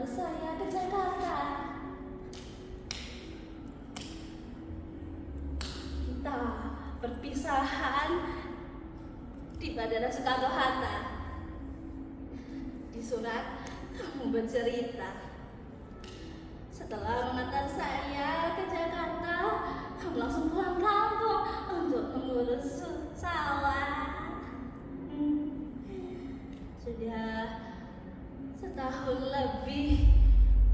saya ke Jakarta. Kita perpisahan di Bandara Soekarno-Hatta. Di surat kamu bercerita, setelah mengantar saya ke Jakarta, kamu langsung pulang kampung untuk mengurus sawah. Sudah setahun lebih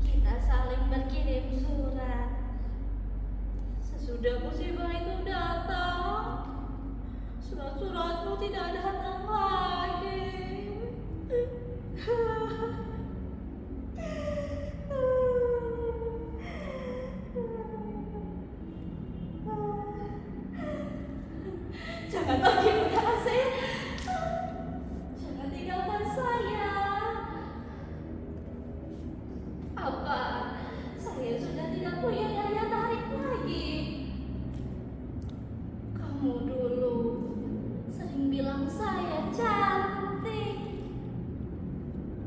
kita saling berkirim surat. Sesudah musibah itu datang, surat-suratmu tidak datang lagi. Jangan pergi, Kasih. Jangan tinggalkan saya. Apa saya sudah tidak punya daya tarik lagi? Kamu dulu sering bilang saya cantik.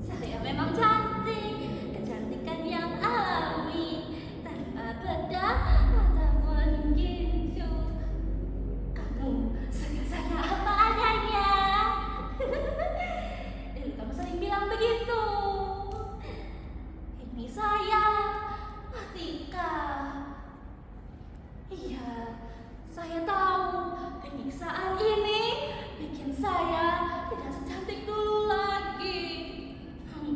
Saya memang cantik, kecantikan yang alami, tanpa bedak ataupun gincu. Kamu suka saya apa adanya. Dulu kamu sering bilang begitu. Ini saya, Atika. Iya, saya tahu penyiksaan ini bikin saya tidak secantik dulu lagi.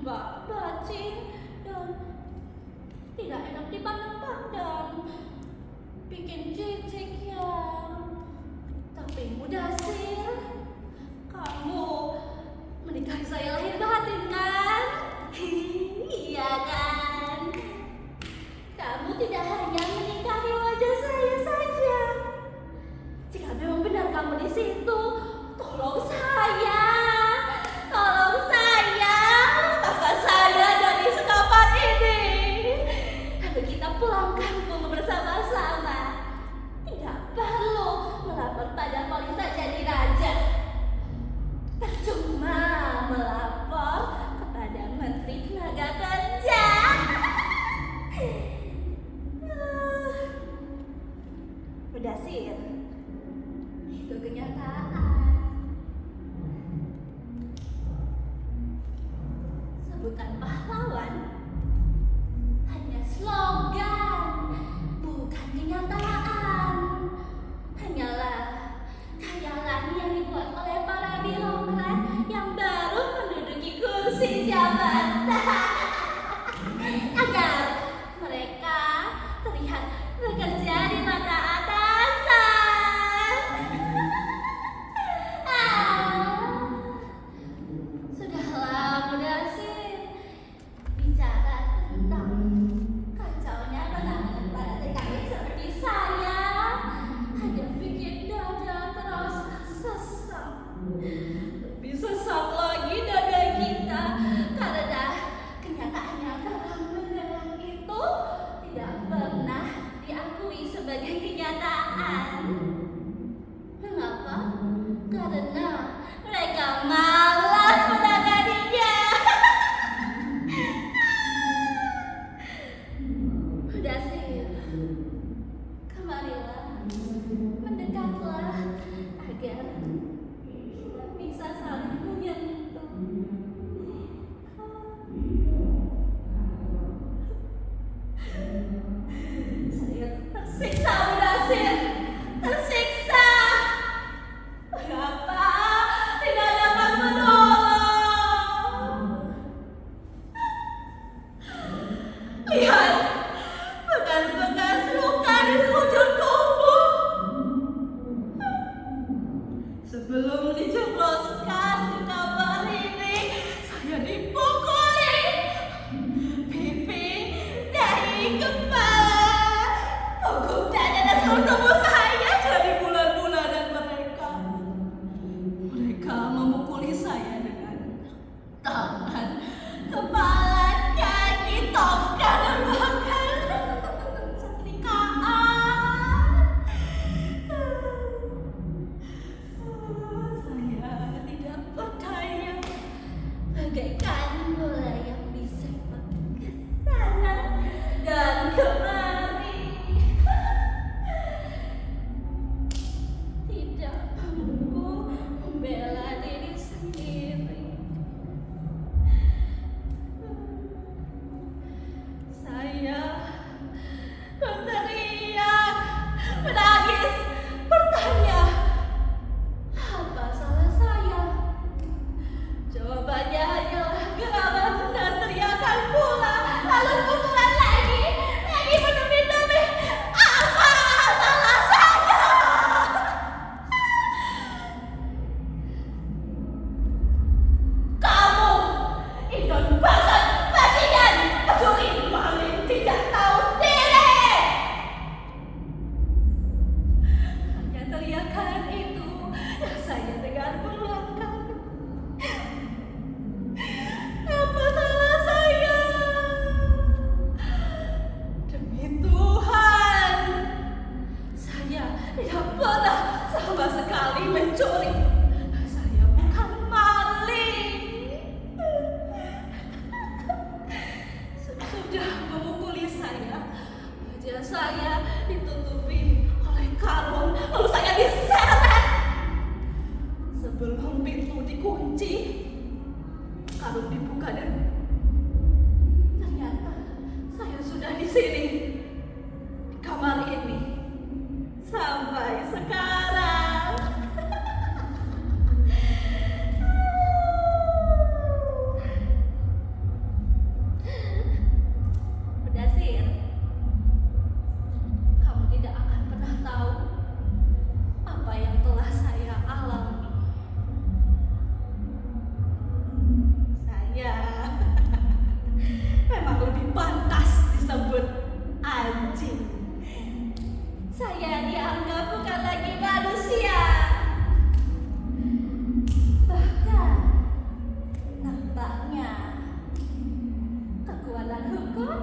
Mbak bacin dan tidak enak dipandang-pandang, bikin jijik ya. Tapi Mudasir, kamu menikahi saya lahir batin kan? Iya kan? Kamu tidak hanya menikahi wajah saya saja. Jika memang benar kamu di situ, tolong saya. Tolong saya, lepaskan saya dari sekapan ini. Lalu kita pulang kampung bersama-sama. Tidak perlu melapor pada polisi jadi raja. Percuma melapor kepada Menteri Tenaga Kerja. Mudasir, itu kenyataan. Sebutan pahlawan hanya slogan, bukan kenyataan. Hanyalah khayalan yang dibuat oleh para birokrat yang baru menduduki kursi jabatan agar mereka terlihat bekerja di mata atasan. Sudahlah, Mudasir. Bicara tentang kacaunya penanganan para TKI seperti saya hanya bikin dada terasa sesak. Lebih sesak lagi dada kita karena kenyataannya terang benderang itu tidak pernah diakui sebagai kenyataan. Mengapa? Karena mereka malas menanganinya. Mudasir, kemarilah, mendekatlah agar kita bisa saling menyentuh. Saya tersiksa, Mudasir, tersiksa. Mengapa tidak dapat menolong? Lihat, bekas-bekas luka di sekujur tubuh. Sebelum dijebloskan ke kamar ini, saya dipukuli. Pipi, dahi, kepala, punggung dada dan seluruh tubuh saya jadi bulan-bulanan mereka. Mereka memukuli saya dengan tangan, kepala, kaki, tongkat, dan bahkan setrikaan. Saya tidak berdaya, bagaikan bola yang disepak. kemari. Tidak mampu membela diri sendiri. Saya berteriak, menangis, bertanya, apa salah saya? Jawabannya hanyalah geraman dan teriakan pula, lalu pukulan lagi berdemi-demi. Apa salah saya? Kamu, Indon Basan, bajingan, pencuri, maling, tidak tahu diri. Hanya teriakan itu yang saya dengar berulang kali. Apa salah saya? Demi Tuhan, saya tidak pernah sama sekali mencuri. Saya bukan maling. Sudah memukuli saya, wajah saya ditutupi oleh karung, lalu saya diseret. Sebelum pintu dikunci, karung dibuka dan ternyata saya sudah di sini, di kamar ini, sampai sekarang. Mudasir, kamu tidak akan pernah tahu apa yang telah saya alami. Saya memang lebih pantas disebut anjing. Saya dianggap bukan lagi manusia. Bahkan nampaknya kekuatan hukum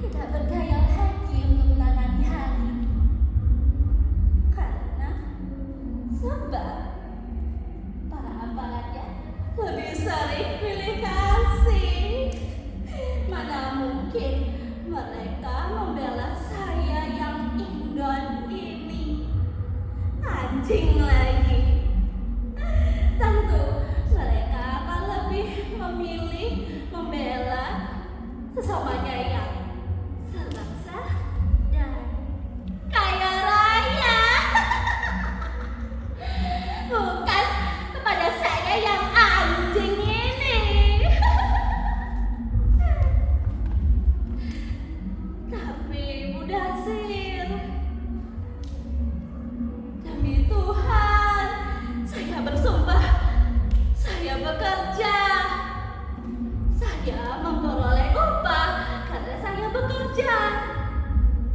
tidak berdaya lagi untuk menangani hal ini. Karena sebab para aparatnya lebih sering pilih kasih. Mana mungkin mereka membela saya yang Indon ini, anjing lagi. Tentu mereka akan lebih memilih membela sesamanya yang sebangsa dan kaya raya. Bukan kepada saya yang anjing ini. Tapi Mudasir, demi Tuhan, saya bersumpah, saya bekerja. Saya memperoleh upah karena saya bekerja.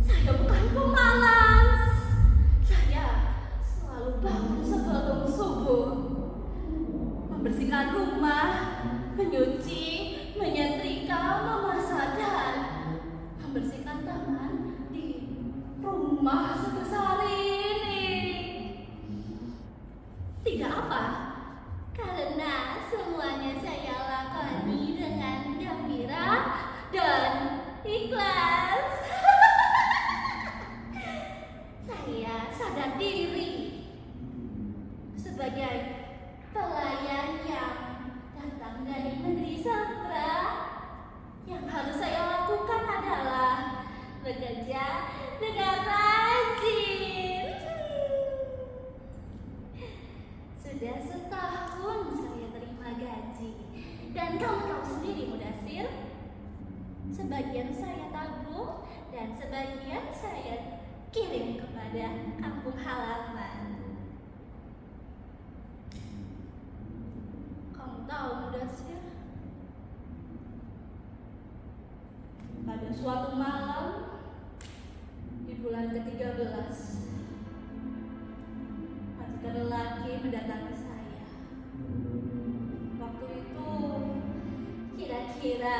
Saya bukan pemalas. Saya selalu bangun sebelum subuh, membersihkan rumah, menyuci, menyetrika, memasak, dan membersihkan taman di rumah sebesar ini. Tidak apa, karena semuanya saya lakoni dengan gembira dan ikhlas. Saya sadar diri sebagai pelayan yang datang dari negeri seberang. Yang harus saya lakukan adalah bekerja dengan rajin. Sudah setahun saya terima gaji, dan kamu tahu sendiri Mudasir, sebagian saya tabung dan sebagian saya kirim kepada kampung halaman. Kamu tahu Mudasir, pada suatu malam di bulan ke-13, majikan lelaki mendatangi saya. Waktu itu kira-kira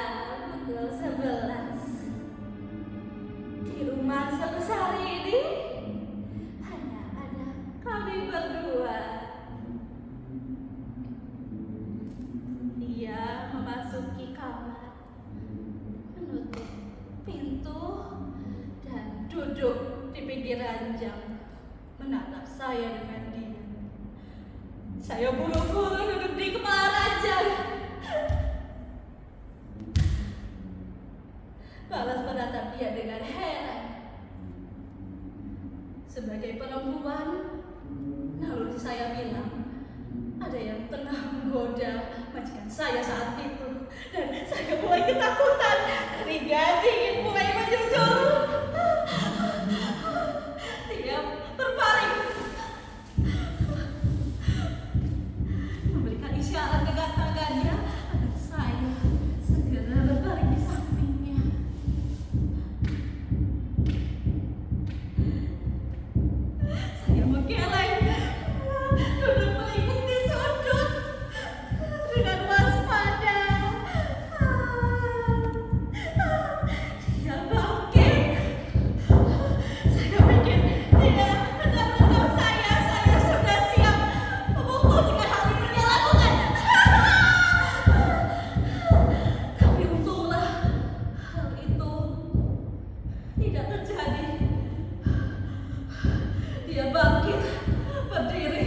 pukul 11. Di rumah sebesar ini hanya ada kami berdua. Dia memasuki kamar, menutup pintu, duduk di pinggir ranjang, menatap saya dengan diam. Saya buru-buru duduk di kepala ranjang, balas menatap dia dengan heran. Sebagai perempuan, naluri saya bilang ada yang tengah menggoda majikan saya saat itu, dan saya mulai ketakutan. Keringat dingin mulai menjujur. Dia berpaling, memberikan isyarat dengan tangannya agar saya segera berbaring di sampingnya. Saya menggeleng, duduk melingkung di sudut dengan waspada. Dia bangkit. Saya pikir dia hendak menangkap saya. Saya sudah siap memukul jika hal ini dia lakukan. Tapi untunglah hal itu tidak terjadi. Dia bangkit, berdiri,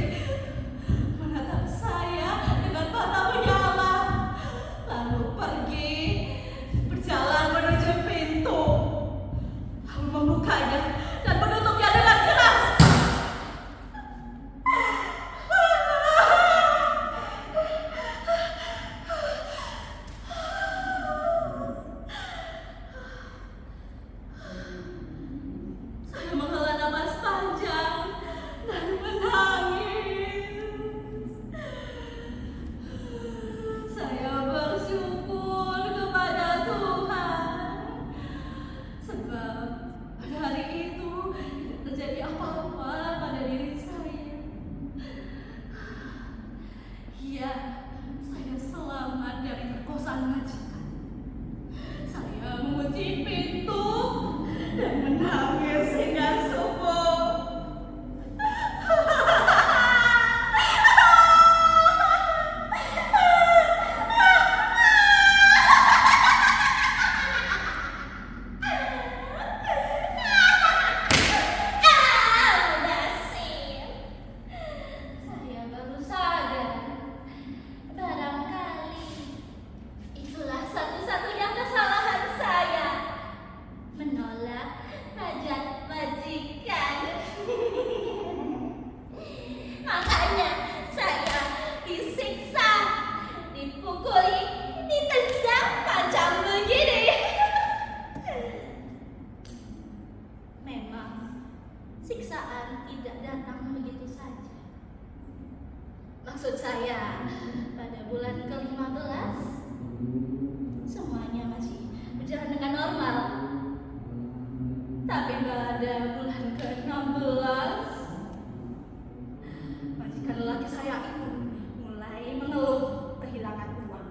menatap saya dengan mata menyala, lalu pergi, berjalan menuju pintu, lalu membukanya dan menutupnya dengan keras. Saya menghela napas panjang dan menangis. Saya bersyukur kepada Tuhan, sebab pada hari itu tidak terjadi apa-apa pada diri saya. Iya, saya selamat dari perkosaan majikan. Saya mengunci pintu dan menangis hingga subuh. Saya baru sadar, barangkali itulah satu-satunya kesalahan saya, menolak hajat majikan. Makanya saya disiksa, dipukuli, ditendang tajam begini. Memang siksaan tidak datang begitu saja. Maksud saya, pada bulan ke-15 semuanya masih berjalan dengan normal. Tapi pada bulan ke-16, majikan lelaki saya itu mulai mengeluh kehilangan uang.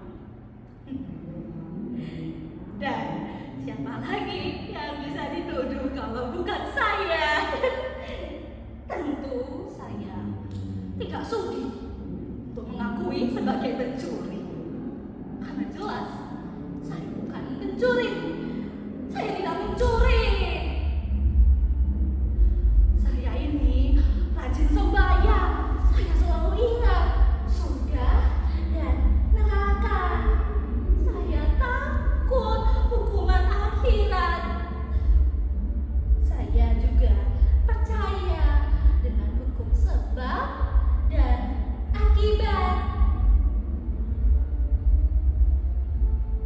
Dan siapa lagi yang bisa dituduh kalau bukan saya? Tentu saya tidak sudi untuk mengakui sebagai pencuri, karena jelas saya bukan pencuri. Saya tidak mencuri. Saya ini rajin sembahyang. Saya selalu ingat surga dan neraka. Saya takut hukuman akhirat. Saya juga percaya dengan hukum sebab dan akibat.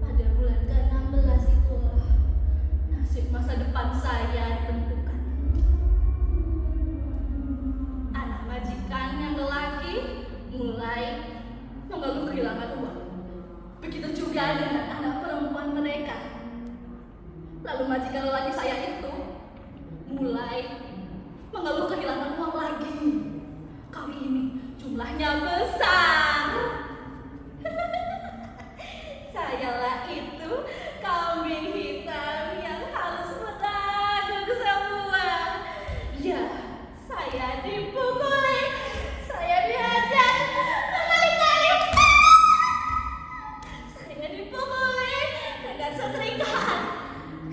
Pada bulan ke-16 itulah nasib masa depan saya ditentukan. Anak majikan yang lelaki mulai mengeluh kehilangan uang. Begitu juga dengan anak perempuan mereka. Lalu majikan lelaki saya itu mulai mengeluh kehilangan uang lagi. Kali ini jumlahnya besar. Sayalah itu kambing hitam yang harus menanggung semua. Ya, saya dipukuli, saya dihajar berkali-kali. Saya dipukuli dengan setrika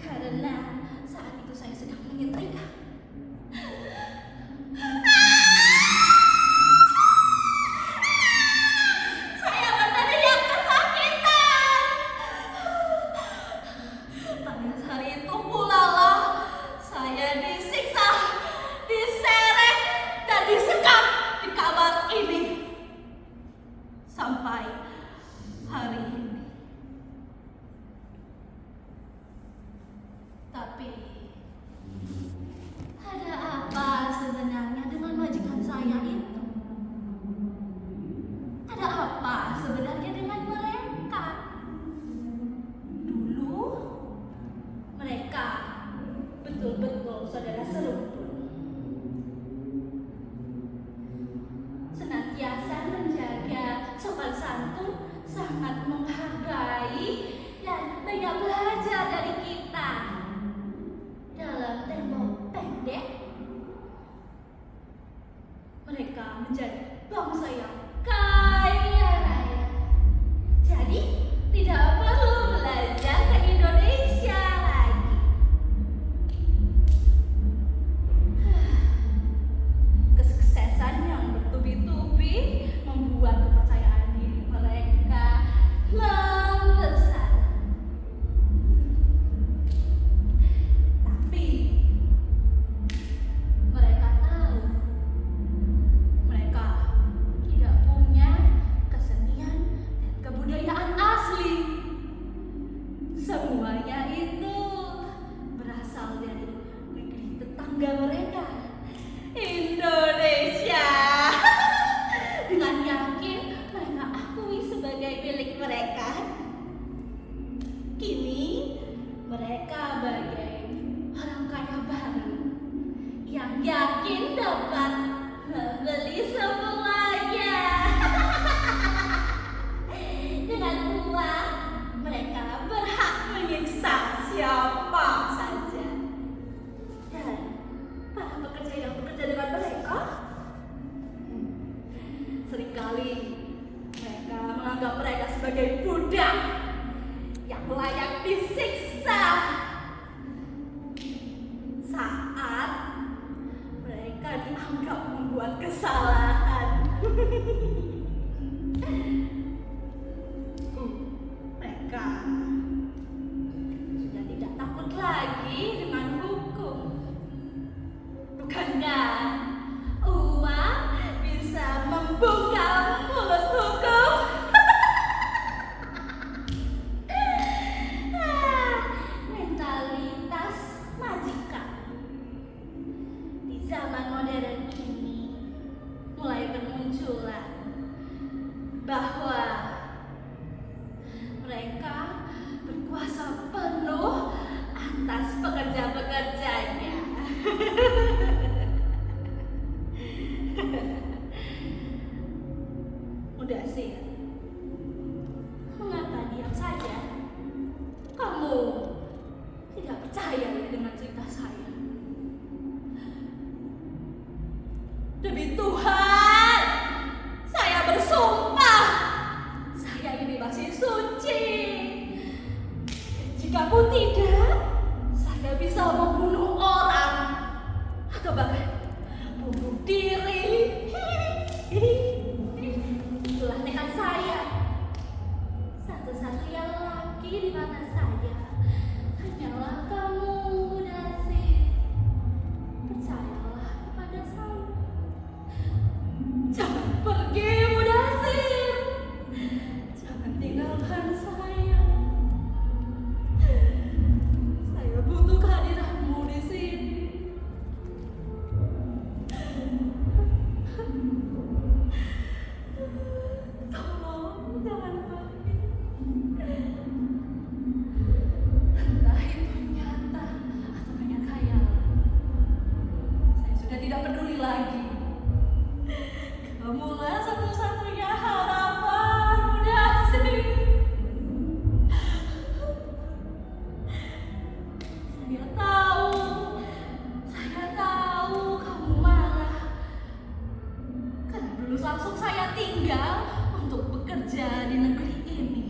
karena saat itu saya sedang menyetrika. Tapi ada apa sebenarnya dengan majikan saya itu? Ada apa sebenarnya dengan mereka? Dulu mereka betul-betul saudara serumpun, senantiasa menjaga sopan santun, sangat menghargai dan banyak belajar dari kita. Dalam tempo pendek, mereka menjadi bangsa yang kaya raya. Jadi tidak perlu belajar ke Indonesia lagi. Kesuksesan yang bertubi-tubi membuat kepercayaan diri mereka membesar. Tapi mereka tahu mereka tidak punya kesenian dan kebudayaan asli. Semuanya itu berasal dari negeri tetangga mereka, Indonesia. Dengan yakin mereka akui sebagai milik mereka. Kini mereka bagai orang kaya baru yang yakin dapat membeli semuanya. Dengan uang mereka berhak menyiksa siapa saja. Dan para pekerja yang bekerja dengan mereka, seringkali mereka menganggap mereka sebagai budak yang layak disiksa saat mereka dianggap membuat kesalahan. Mereka sudah tidak takut lagi dengan hukum. Bukankah uang bisa membuka mulut hukum? Mentalitas majikan di zaman modern ini mulai bermunculan, bahwa mereka berkuasa penuh atas pekerja-pekerjanya. Mudasir, mengapa diam saja? Kamu tidak percaya ya dengan cerita saya? Demi Tuhan, saya bersumpah, saya ini masih suci. Jikalau tidak, saya bisa membunuh orang atau bahkan bunuh diri. Itulah tekad saya. Satu-satunya lelaki di mata saya hanyalah kamu, Mudasir. Percayalah kepada saya. Jangan pergi, Mudasir. Jangan tinggalkan saya. Saya butuh kehadiranmu di sini. Tolong jangan pergi. Entah itu nyata atau hanya khayalan, saya sudah tidak peduli lagi. Kamulah satu-satunya harapan, Mudasir. Saya tahu kamu marah karena dulu langsung saya tinggal untuk bekerja di negeri ini.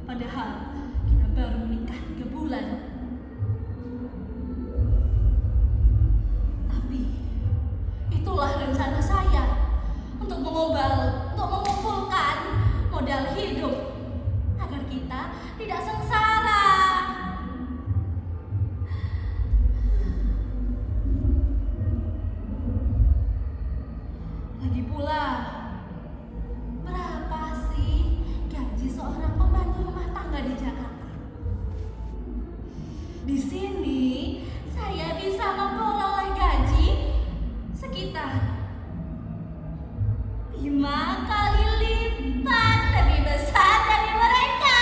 Padahal kita baru menikah 3 bulan. Tapi itulah rencana saya untuk mengumpulkan modal hidup agar kita tidak sengsara. Lagi pula, berapa sih gaji seorang pembantu Di sini saya bisa memperoleh gaji sekitar 5 kali lipat lebih besar dari mereka.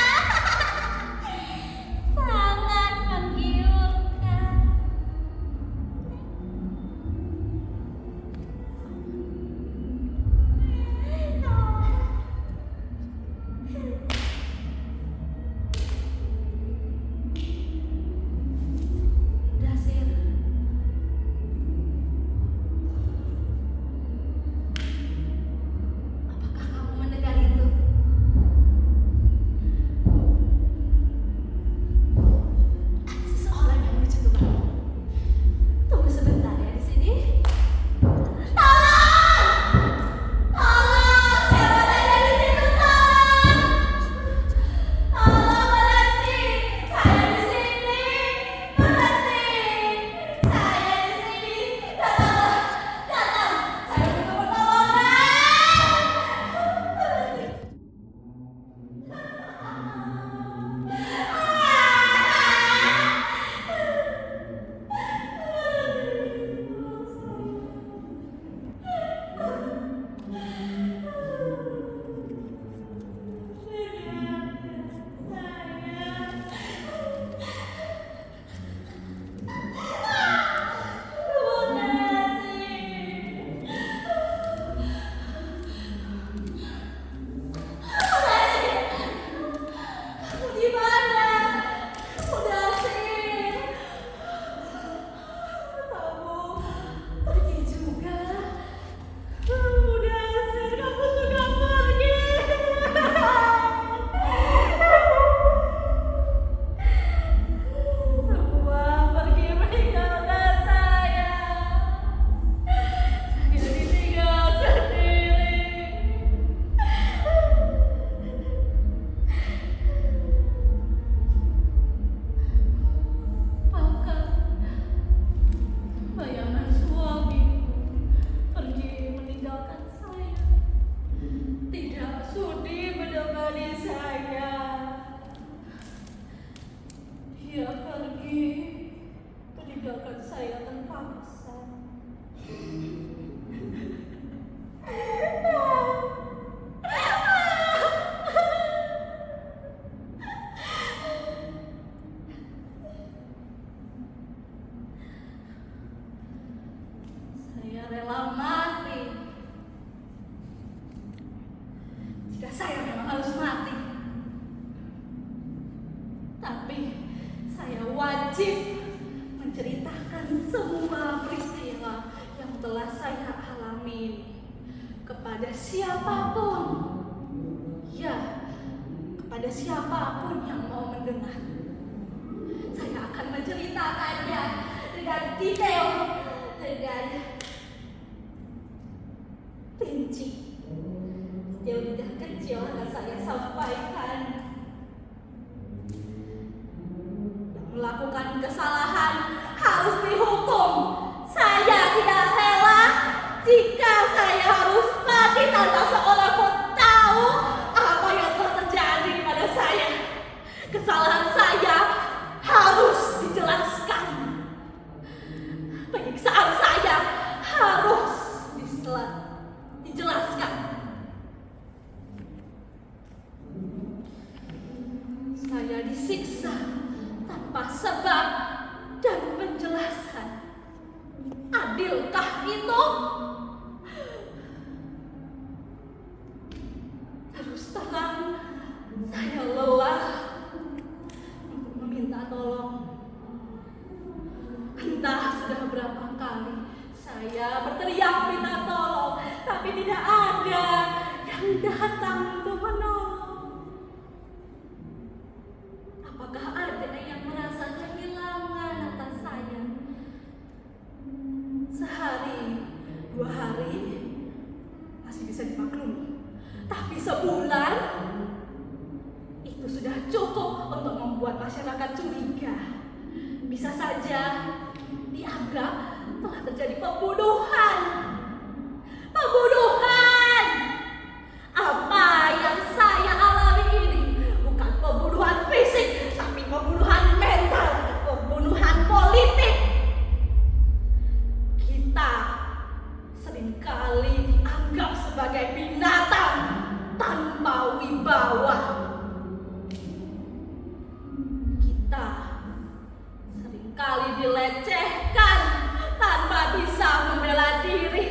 Sangat menggiurkan. Dasir, apakah kamu mendengar itu? Ada seseorang yang menuju ke kamu. Tunggu sebentar ya di sini. Tolong! Tolong! Siapa saja di situ, tolong! Tolong berhenti! Saya di sini! Berhenti! Saya di sini! Datang! Datang! Saya butuh pertolongan! Berhenti! Kamu di mana? Mudasir. Kamu pergi juga. Mudasir, kamu sudah pergi. Semua pergi meninggalkan saya. Saya ditinggal sendiri. Bahkan bayangan suamiku pergi meninggalkan saya. Tidak sudi menemani saya. Dia pergi meninggalkan saya terpaksa. Saya rela mati jika saya memang harus mati. Tapi saya wajib menceritakan semua peristiwa yang telah saya alami kepada siapapun. Ya, kepada siapapun yang mau mendengar. Saya akan menceritakannya dengan detail, dengan rinci. Detail kecil akan saya sampaikan. Yang melakukan kesalahan harus dihukum. Saya tidak rela jika saya harus mati tanpa seorang pun tahu apa yang telah terjadi pada saya. Kesalahan saya harus dijelaskan. Penyiksaan saya harus dijelaskan. Saya disiksa tanpa sebab dan penjelasan. Adilkah itu? Terus terang, saya lelah untuk meminta tolong. Entah sudah berapa kali saya berteriak minta tolong, tapi tidak ada yang datang untuk menolong. Apakah ada yang merasa kehilangan atas saya? Sehari, 2 hari masih bisa dimaklumi, tapi sebulan itu sudah cukup untuk membuat masyarakat curiga. Bisa saja dianggap telah terjadi pembunuhan. Pembunuhan! Apa yang saya alami ini bukan pembunuhan fisik, tapi pembunuhan mental, pembunuhan dilecehkan tanpa bisa membela diri.